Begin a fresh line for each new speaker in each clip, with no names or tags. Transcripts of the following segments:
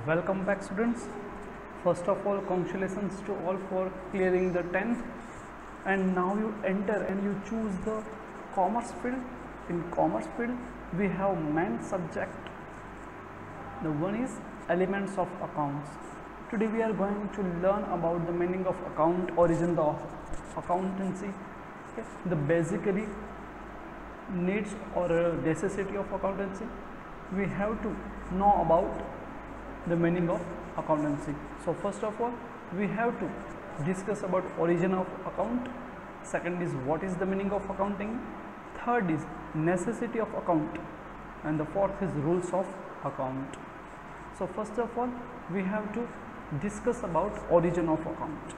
Welcome back, students. First of all, congratulations to all for clearing the 10th, and now you enter and you choose the commerce field. In commerce field we have main subject. The one is elements of accounts. Today we are going to learn about the meaning of account, origin of accountancy, okay? The basically needs or necessity of accountancy. We have to know about the meaning of accountancy. So first of all, we have to discuss about origin of account. Second is what is the meaning of accounting. Third is necessity of account, and the fourth is rules of account. So first of all, we have to discuss about origin of account.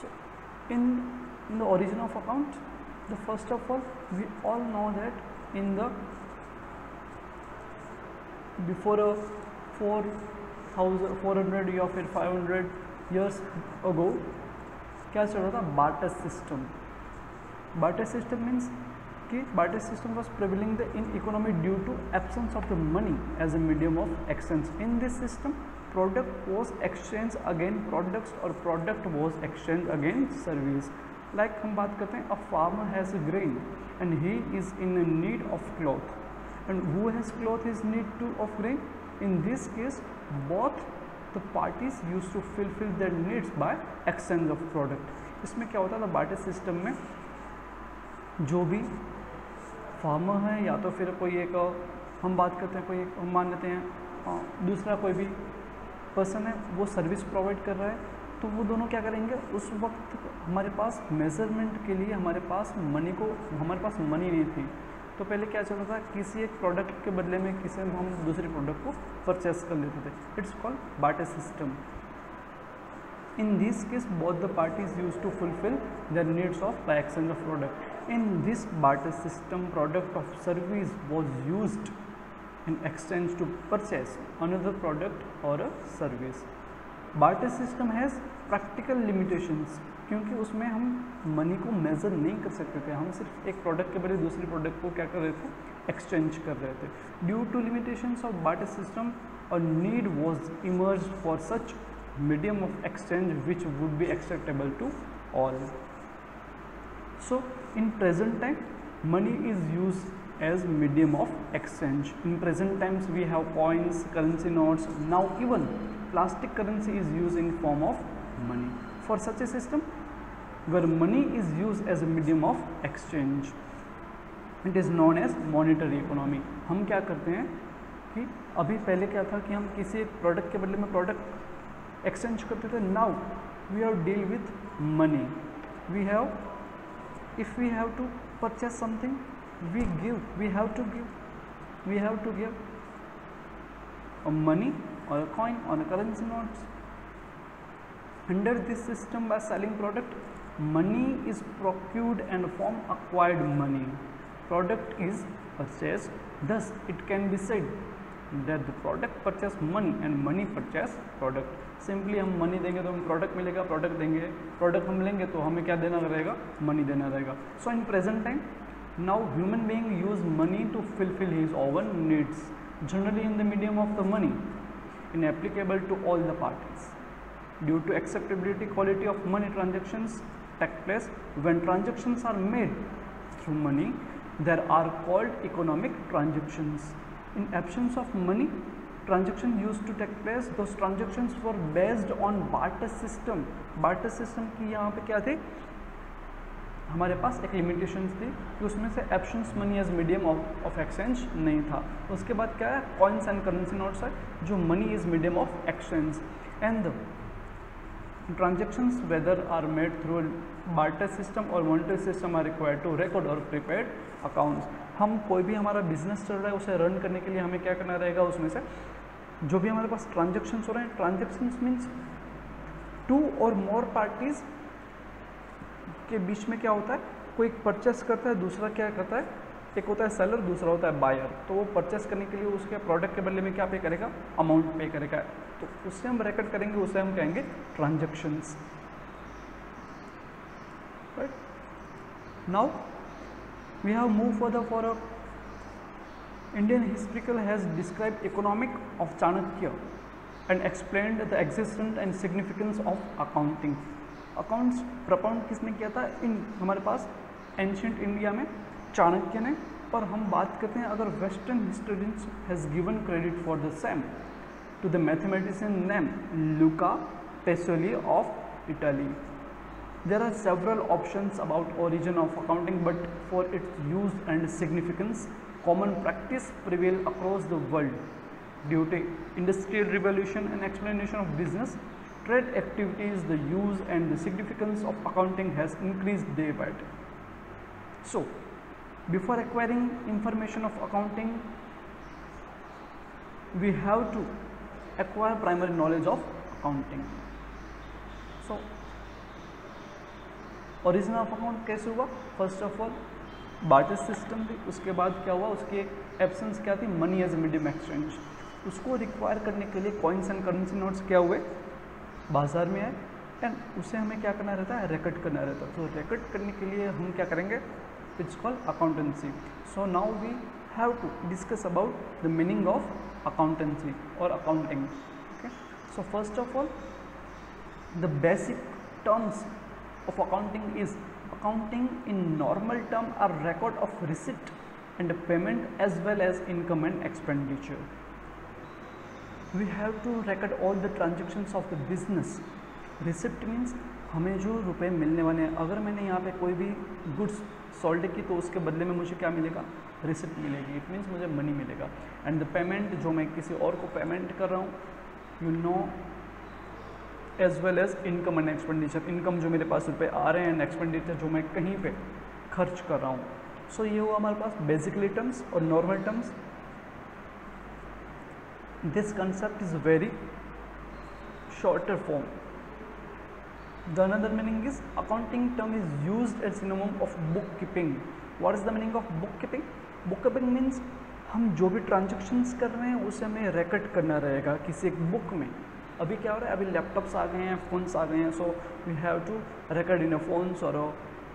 So in the origin of account, the first of all, we all know that in the before a 400 या फिर 500 years ago क्या चल रहा था, barter system. Barter system means कि barter system was prevailing the in economy due to absence of the money as a medium of exchange. In this system product was exchange again products और product was exchange again service. Like हम बात करते हैं, a farmer has a grain and he is in need of cloth, and who has cloth is need to of grain. In this case both the parties used to fulfill their needs by exchange of product. इसमें क्या होता था, barter system में जो भी farmer है या तो फिर कोई एक हम बात करते हैं, कोई एक हम मान लेते हैं दूसरा कोई भी पर्सन है, वो सर्विस प्रोवाइड कर रहा है, तो वो दोनों क्या करेंगे, उस वक्त हमारे पास मेजरमेंट के लिए हमारे पास मनी नहीं थी, तो पहले क्या चल रहा था, किसी एक प्रोडक्ट के बदले में किसी हम दूसरे प्रोडक्ट को परचेस कर लेते थे. It's called barter system. In this case both the parties use to fulfil their needs of by exchange of product. In this barter system product of service was used in exchange to purchase another product और a service. Barter system has practical limitations, क्योंकि उसमें हम money को measure नहीं कर सकते थे, हम सिर्फ एक प्रोडक्ट के बदले दूसरे प्रोडक्ट को क्या कर रहे थे, एक्सचेंज कर रहे थे. Due to limitations of barter system a need was emerge for such medium of exchange which would be acceptable to all. So in present time money is use as medium of exchange. In present times we have coins, currency notes, now even plastic currency is used in form of money. For such a system where money is used as a medium of exchange, it is known as monetary economy. हम क्या करते हैं कि अभी पहले क्या था कि हम किसी एक प्रोडक्ट के बदले में प्रोडक्ट एक्सचेंज करते थे. Now we have deal with money. We have to purchase something, we have to give a money or a coin or a currency notes. Under this system, by selling product, money is procured and from acquired money product is purchased. Thus it can be said that the product purchase money and money purchase product. Simply हम money देंगे तो हमें product मिलेगा, product देंगे, product हम लेंगे तो हमें क्या देना रहेगा, मनी देना रहेगा. So in present time now human being use money to fulfill his own needs, generally in the medium of the money, inapplicable to all the parties. Due to acceptability quality of money, transactions take place. When transactions are made through money, there are called economic transactions. In absence of money, transactions used to take place. Those transactions were based on barter system. barter system की यहाँ पे क्या थे, हमारे पास एक limitations थी कि उसमें से absence money as medium of exchange नहीं था. उसके बाद क्या है, कॉइन्स एंड करेंसी नोट्स है जो money is medium of exchange. And the transactions whether are made through barter system और monetary system are required to record और प्रिपेयर्ड अकाउंट्स. हम कोई भी हमारा बिजनेस चल रहा है उसे रन करने के लिए हमें क्या करना रहेगा, उसमें से जो भी हमारे पास ट्रांजेक्शन्स हो रहे हैं, ट्रांजेक्शन्स मीन्स टू और मोर पार्टीज के बीच में क्या होता है, कोई परचेस करता है, दूसरा क्या करता है, एक होता है सेलर, दूसरा होता है बायर. तो वो परचेस करने के लिए उसके प्रोडक्ट के बदले में क्या पे करेगा, अमाउंट पे करेगा, तो उससे हम रिकॉर्ड करेंगे, उसे हम कहेंगे transactions. Right. Now we have move further for a Indian historical has described economic of Chanakya and explained the existence and significance of accounting. Accounts propound किसने किया था? इन हमारे पास एंशियंट इंडिया में चाणक्य ने, पर हम बात करते हैं अगर western historians has given credit for the same to the mathematician name Luca Pacioli of Italy. There are several options about origin of accounting, but for its use and significance, common practice prevail across the world. Due to industrial revolution and explanation of business, trade activities, the use and the significance of accounting has increased day by day. So, before acquiring information of accounting, we have to acquire primary knowledge of accounting. So, origin of account कैसे हुआ? First of all barter system थी, उसके बाद क्या हुआ, उसकी absence क्या थी? Money as medium exchange. उसको रिक्वायर करने के लिए कॉइन्स एंड करेंसी नोट्स क्या हुए? बाजार में आए, एंड उसे हमें क्या करना रहता है? रिकॉर्ड करना रहता है. तो रिकॉर्ड करने के लिए हम क्या करेंगे? It's called accountancy. So now we have to discuss about the meaning of accountancy और accounting. Okay, so first of all the basic terms of accounting is accounting in normal term are record of receipt and payment as well as income and expenditure. We have to record all the transactions of the business. Receipt means हमें जो रुपए मिलने वाले हैं. अगर मैंने यहाँ पे कोई भी गुड्स सोल्ड की तो उसके बदले में मुझे क्या मिलेगा? रिसिप्ट मिलेगी. इट मीन्स मुझे मनी मिलेगा. एंड द पेमेंट जो मैं किसी और को पेमेंट कर रहा हूँ, you know, as well as income and expenditure. Income जो मेरे पास रुपए आ रहे हैं एंड एक्सपेंडिचर जो मैं कहीं पे खर्च कर रहा हूँ. सो ये हुआ हमारे पास बेसिकली टर्म्स और normal terms. This concept is very shorter form. The another meaning is accounting term is used as synonym of book keeping. What is the meaning of book keeping? Book keeping means हम जो भी transactions कर रहे हैं उसे हमें record करना रहेगा किसी एक बुक में. अभी क्या हो रहा है? अभी लैपटॉप्स आ गए हैं, फ़ोन्स आ गए हैं. So we have to record in a phones और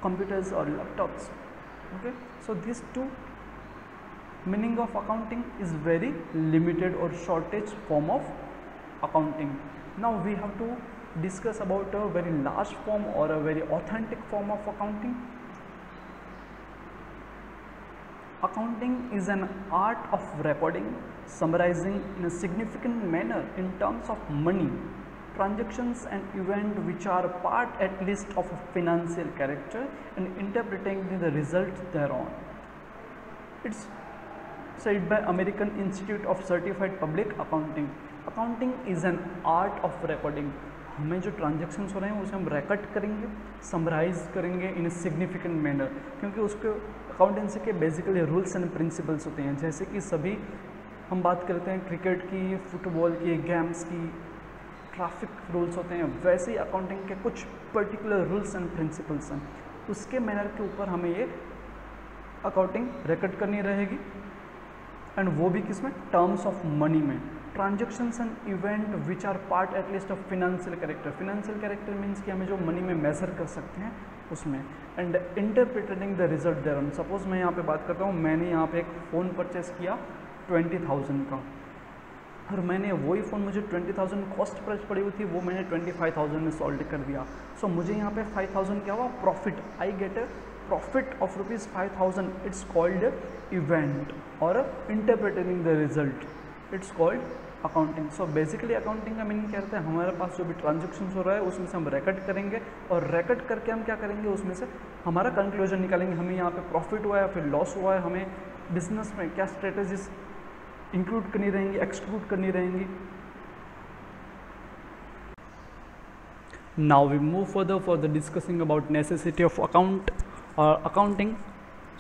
कंप्यूटर्स और laptops. Okay, so this to meaning of accounting is very limited और shortage form of accounting. Now we have to discuss about a very large form और a very authentic form of accounting. Accounting is an art of recording, summarizing in a significant manner in terms of money, transactions and events which are part at least of a financial character and interpreting the result thereon. It's said by American Institute of Certified Public Accounting. Accounting is an art of recording. हमें जो transactions हो रहे हैं उसे हम record करेंगे, summarise करेंगे इन a significant manner, क्योंकि उसके अकाउंटेंसी के बेसिकली रूल्स एंड प्रिंसिपल्स होते हैं. जैसे कि सभी हम बात करते हैं क्रिकेट की, फुटबॉल की, गेम्स की, ट्रैफिक रूल्स होते हैं, वैसे ही अकाउंटिंग के कुछ पर्टिकुलर रूल्स एंड प्रिंसिपल्स हैं. उसके मैनर के ऊपर हमें ये अकाउंटिंग रिकॉर्ड करनी रहेगी, एंड वो भी किसमें? टर्म्स ऑफ मनी में. Transactions and event which are part at least of financial character. Financial character means कि हमें जो मनी में मेजर कर सकते हैं उसमें. And interpreting the result thereon. Suppose मैं यहाँ पे बात करता हूँ, मैंने यहाँ पे एक फ़ोन परचेस किया 20,000 का, और मैंने वही फ़ोन, मुझे 20,000 कॉस्ट प्राइस पड़ी हुई थी, वो मैंने 25,000 में सोल्ड कर दिया. सो मुझे यहाँ पे 5,000 क्या हुआ? Profit. I get a profit of ₹5,000. It's called event और interpreting the result, it's called accounting. So basically accounting का मीनिंग क्या रहता है? हमारे पास जो भी ट्रांजेक्शन हो रहा है उसमें से हम रिकॉर्ड करेंगे, और रिकॉर्ड करके हम क्या करेंगे? उसमें से हमारा कंक्लूजन निकालेंगे. हमें यहाँ पे प्रॉफिट हुआ है, फिर लॉस हुआ है, हमें बिजनेस में क्या स्ट्रेटजीज इंक्लूड करनी रहेंगी, एक्सक्लूड करनी रहेंगी. Now we move further for the discussing about necessity of accounting.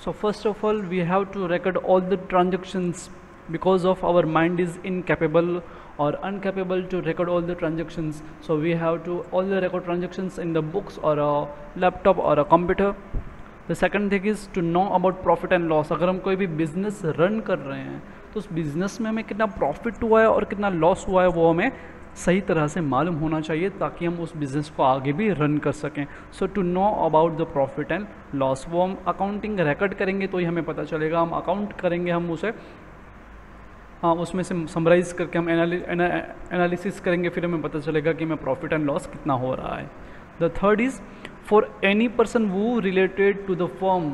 So first of all, we have to record all the transactions because of our mind is incapable or incapable to record all the transactions. So we have to all the record transactions in the books or a laptop or a computer. The second thing is to know about profit and loss. अगर हम कोई भी business run कर रहे हैं तो उस business में हमें कितना प्रॉफिट हुआ है और कितना लॉस हुआ है वो हमें सही तरह से मालूम होना चाहिए ताकि हम उस बिज़नेस को आगे भी रन कर सकें. So to know about the profit and loss, वो हम अकाउंटिंग रिकॉर्ड करेंगे तो ही हमें पता चलेगा. हम अकाउंट करेंगे, हम उसे हाँ उसमें से समराइज करके हम एनालिसिस करेंगे, फिर हमें पता चलेगा कि मैं प्रॉफिट एंड लॉस कितना हो रहा है। The third is for any person वो रिलेटेड टू द फर्म,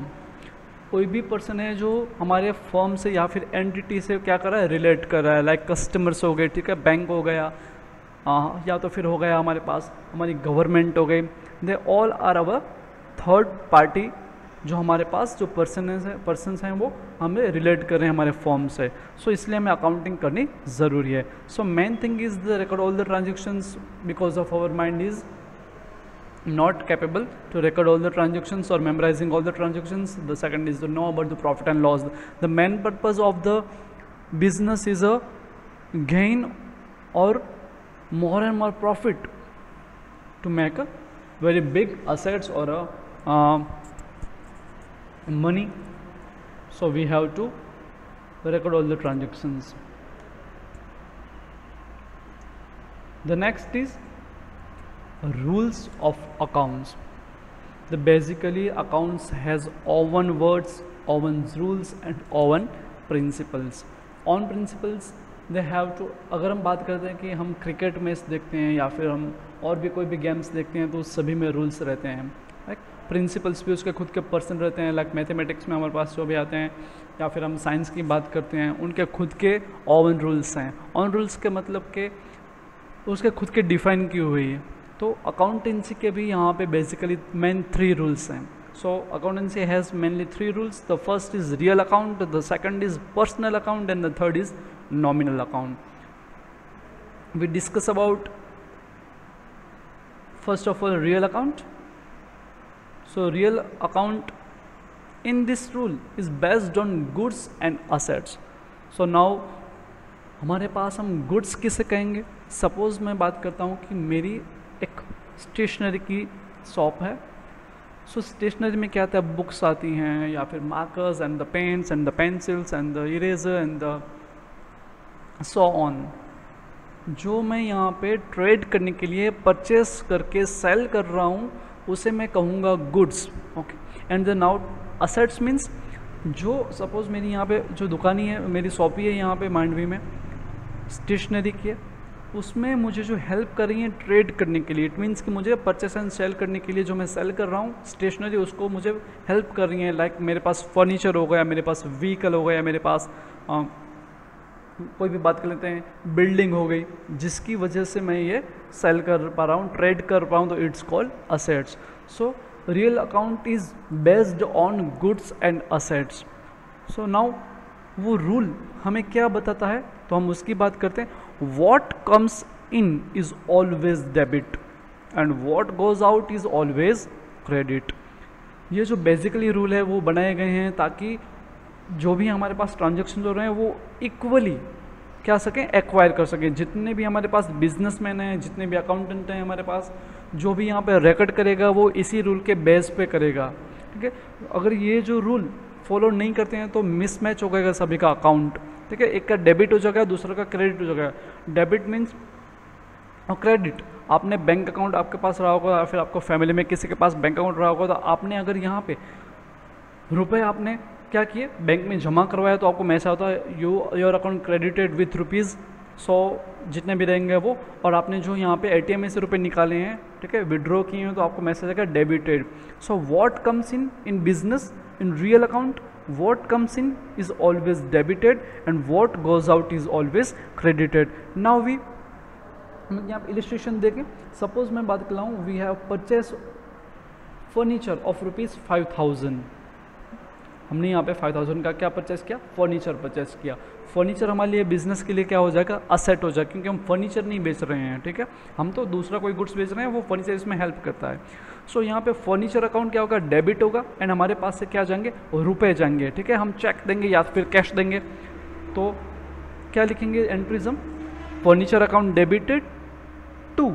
कोई भी पर्सन है जो हमारे फर्म से या फिर एंटिटी से क्या कर रहा है, रिलेट कर रहा है, लाइक कस्टमर्स हो गए, ठीक है, बैंक हो गया, या तो फिर हो गया हमारे पास हमारी गवर्नमेंट हो गई, they all are our third party, जो हमारे पास जो पर्सनस हैं वो हमें रिलेट कर रहे हैं हमारे फॉर्म से। सो इसलिए हमें अकाउंटिंग करनी ज़रूरी है। So main thing is the record all the transactions because of our mind is not capable to record all the transactions or memorizing all the transactions. The second is to know about the profit and loss. The main purpose of the business is a gain or more and more profit to make a very big assets or a money. So we have to record all the transactions. The next is rules of accounts. The basically accounts has own words, own rules and own principles. On principles they have to, अगर हम बात करते हैं कि हम cricket match देखते हैं या फिर हम और भी कोई भी गेम्स देखते हैं तो सभी में रूल्स रहते हैं, लाइक प्रिंसिपल्स भी उसके खुद के पर्सन रहते हैं, लाइक मैथमेटिक्स में हमारे पास जो भी आते हैं या फिर हम साइंस की बात करते हैं उनके खुद के ओवन रूल्स हैं। ऑन रूल्स के मतलब के उसके खुद के डिफाइन की हुई है। तो अकाउंटेंसी के भी यहाँ पे बेसिकली मेन 3 रूल्स हैं। So accountancy has mainly 3 rules. The first is real account, the second is personal account and the third is nominal account. We discuss about first of all real account. So real account in this rule is based on goods and assets. So now हमारे पास हम goods किसे कहेंगे? Suppose मैं बात करता हूँ कि मेरी एक स्टेशनरी की शॉप है। सो स्टेशनरी में क्या आता है, बुक्स आती हैं या फिर markers and the pens and the pencils and the eraser and the so on, जो मैं यहाँ पे ट्रेड करने के लिए परचेस करके सेल कर रहा हूँ उसे मैं कहूँगा goods. Okay, and the now assets means जो सपोज मेरी यहाँ पे जो दुकानी है, मेरी शॉपी है यहाँ पे मांडवी में स्टेशनरी की है, उसमें मुझे जो हेल्प कर रही है ट्रेड करने के लिए, इट मीन्स कि मुझे परचेस एंड सेल करने के लिए जो मैं सेल कर रहा हूँ स्टेशनरी, उसको मुझे हेल्प कर रही है। लाइक मेरे पास फर्नीचर हो गया, मेरे पास व्हीकल हो गया, मेरे पास कोई भी बात कर लेते हैं बिल्डिंग हो गई, जिसकी वजह से मैं ये सेल कर पा रहा हूँ, ट्रेड कर पा रहा हूँ, तो it's called assets. So real account is based on goods and assets. So now वो रूल हमें क्या बताता है, तो हम उसकी बात करते हैं। What comes in is always debit and what goes out is always credit. ये जो बेसिकली रूल है वो बनाए गए हैं ताकि जो भी हमारे पास ट्रांजेक्शन हो रहे हैं वो इक्वली क्या सकें, एक्वायर कर सकें। जितने भी हमारे पास बिजनेसमैन हैं, जितने भी अकाउंटेंट हैं हमारे पास, जो भी यहाँ पे रिकॉर्ड करेगा वो इसी रूल के बेस पे करेगा। ठीक है, अगर ये जो रूल फॉलो नहीं करते हैं तो मिसमैच हो गएगा सभी का अकाउंट। ठीक है, एक का डेबिट हो जाएगा, दूसरा का क्रेडिट हो जाएगा। डेबिट मीन्स और क्रेडिट, आपने बैंक अकाउंट आपके पास रहा होगा या फिर आपको फैमिली में किसी के पास बैंक अकाउंट रहा होगा, तो आपने अगर यहाँ पे रुपए आपने क्या किए, बैंक में जमा करवाया, तो आपको मैसेज होता है your account credited with rupees 100 जितने भी रहेंगे वो, और आपने जो यहाँ पे एटीएम में से रुपए निकाले हैं, ठीक है, विड्रॉ किए हैं, तो आपको मैसेज आएगा debited. So what comes in business in real account, what comes in is always debited and what goes out is always credited. Now we यहाँ पे इलिस्ट्रेशन देखें। सपोज मैं बात कर रहा हूँ, we have purchase furniture of ₹5000। हमने यहाँ पे 5000 का क्या परचेस किया, फर्नीचर परचेस किया। फर्नीचर हमारे लिए बिजनेस के लिए क्या हो जाएगा, असेट हो जाएगा, क्योंकि हम फर्नीचर नहीं बेच रहे हैं। ठीक है, हम तो दूसरा कोई गुड्स बेच रहे हैं, वो फर्नीचर इसमें हेल्प करता है। सो यहाँ पे फर्नीचर अकाउंट क्या होगा, डेबिट होगा, एंड हमारे पास से क्या जाएंगे, रुपए जाएंगे। ठीक है, हम चेक देंगे या फिर कैश देंगे, तो क्या लिखेंगे entries, furniture account debited to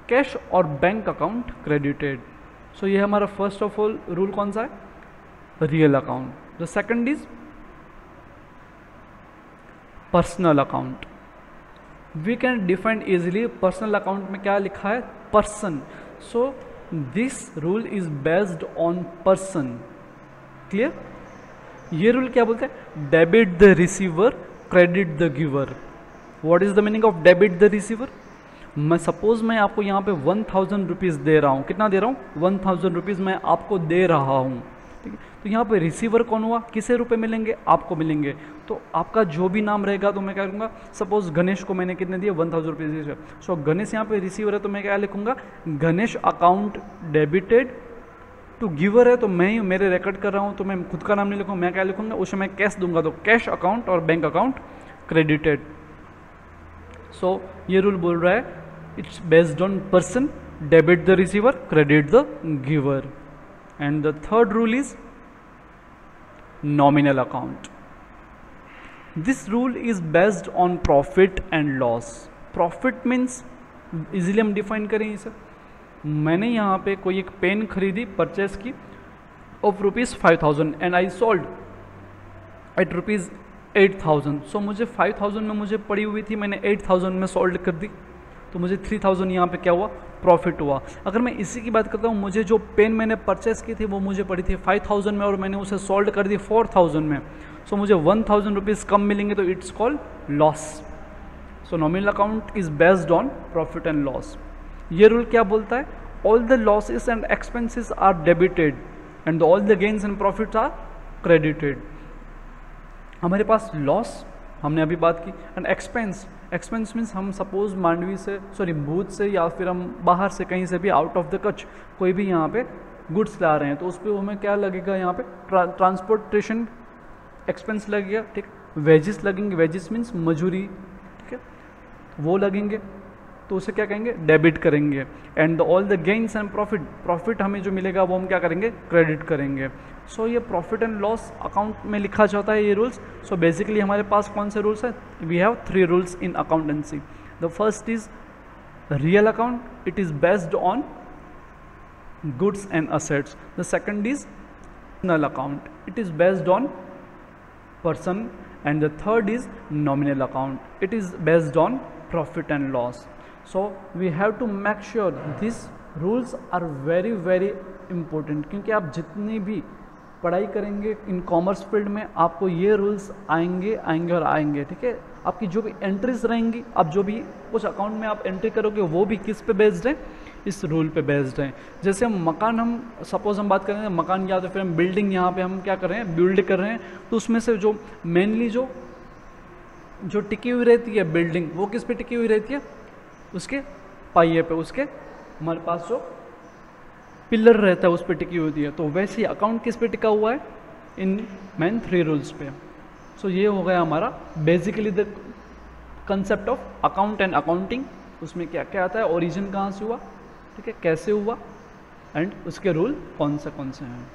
cash और बैंक अकाउंट क्रेडिटेड। सो ये हमारा फर्स्ट ऑफ ऑल रूल कौन सा है, real account. The second is personal account. We can define easily, personal account में क्या लिखा है, person. So this rule is based on person. Clear, ये रूल क्या बोलते हैं, debit the receiver, credit the giver. What is the meaning of debit the receiver? मैं suppose मैं आपको यहाँ पे 1000 रुपीज़ दे रहा हूँ, कितना दे रहा हूँ? 1000 रुपीज़ मैं आपको दे रहा हूँ, ठीक है। तो यहाँ पे रिसीवर कौन हुआ? किसे रुपए मिलेंगे? आपको मिलेंगे। तो आपका जो भी नाम रहेगा तो मैं क्या करूँगा, सपोज गणेश को मैंने कितने दिए? 1000 रुपीज़। सो गणेश यहाँ पे रिसीवर है तो मैं क्या लिखूँगा? Ganesh account debited to giver है तो मैं ही मेरे रिकॉर्ड कर रहा हूँ तो मैं खुद का नाम नहीं लिखूँगा, मैं क्या लिखूँगा? उसमें मैं कैश दूंगा तो कैश अकाउंट और बैंक अकाउंट क्रेडिटेड। सो ये रूल बोल रहा है it's based on person, debit the receiver, credit the giver. And the third rule is nominal account. This rule is based on profit and loss. Profit means easily हम define करें इसे, मैंने यहाँ पे कोई एक पेन खरीदी, परचेस की of ₹5000 and I sold at ₹8000। सो मुझे 5000 में मुझे पड़ी हुई थी, मैंने 8000 में सोल्ड कर दी तो मुझे 3000 यहाँ पे क्या हुआ? प्रॉफिट हुआ। अगर मैं इसी की बात करता हूँ, मुझे जो पेन मैंने परचेस की थी वो मुझे पड़ी थी 5000 में और मैंने उसे सोल्ड कर दी 4000 में, सो मुझे 1000 रुपीज़ कम मिलेंगे तो it's called loss. So nominal account is based on profit and loss. ये रूल क्या बोलता है? All the losses and expenses are debited and all the gains and profits are credited. हमारे पास लॉस हमने अभी बात की, एंड एक्सपेंस मीन्स हम सपोज मांडवी से भूज से या फिर हम बाहर से कहीं से भी आउट ऑफ द कच्छ कोई भी यहाँ पे गुड्स ला रहे हैं तो उस पर हमें क्या लगेगा? यहाँ पे ट्रांसपोर्टेशन एक्सपेंस लगेगा, ठीक। वेजेस लगेंगे, वेजेस मीन्स मजूरी, ठीक है, वो लगेंगे तो उसे क्या कहेंगे? डेबिट करेंगे। And all the gains and profit हमें जो मिलेगा वो हम क्या करेंगे? क्रेडिट करेंगे। सो ये प्रॉफिट एंड लॉस अकाउंट में लिखा जाता है ये रूल्स। सो बेसिकली हमारे पास कौन से रूल्स हैं? We have 3 rules in accountancy. The first is real account, it is based on goods and assets. The second is null account, it is based on person, and the third is nominal account, it is based on profit and loss. So we have to make sure these rules are very very important, क्योंकि आप जितनी भी पढ़ाई करेंगे in commerce field में आपको ये rules आएंगे और आएंगे, ठीक है। आपकी जो भी एंट्रीज रहेंगी, आप जो भी कुछ अकाउंट में आप एंट्री करोगे वो भी किस पे बेस्ड है? इस रूल पे बेस्ड है। जैसे हम मकान, हम सपोज हम बात करें मकान या तो फिर हम बिल्डिंग यहाँ पे हम क्या कर रहे हैं? बिल्ड कर रहे हैं, तो उसमें से जो मेनली जो टिकी हुई रहती है बिल्डिंग, वो किस पे टिकी हुई रहती है? उसके पाइये पे, उसके हमारे पास जो पिलर रहता है उस पर टिकी होती है। तो वैसे ही अकाउंट किस पे टिका हुआ है? इन मेन 3 रूल्स पे। सो ये हो गया हमारा basically the concept of account and accounting. उसमें क्या क्या आता है? ओरिजिन कहाँ से हुआ, ठीक है, कैसे हुआ, एंड उसके रूल कौन से हैं।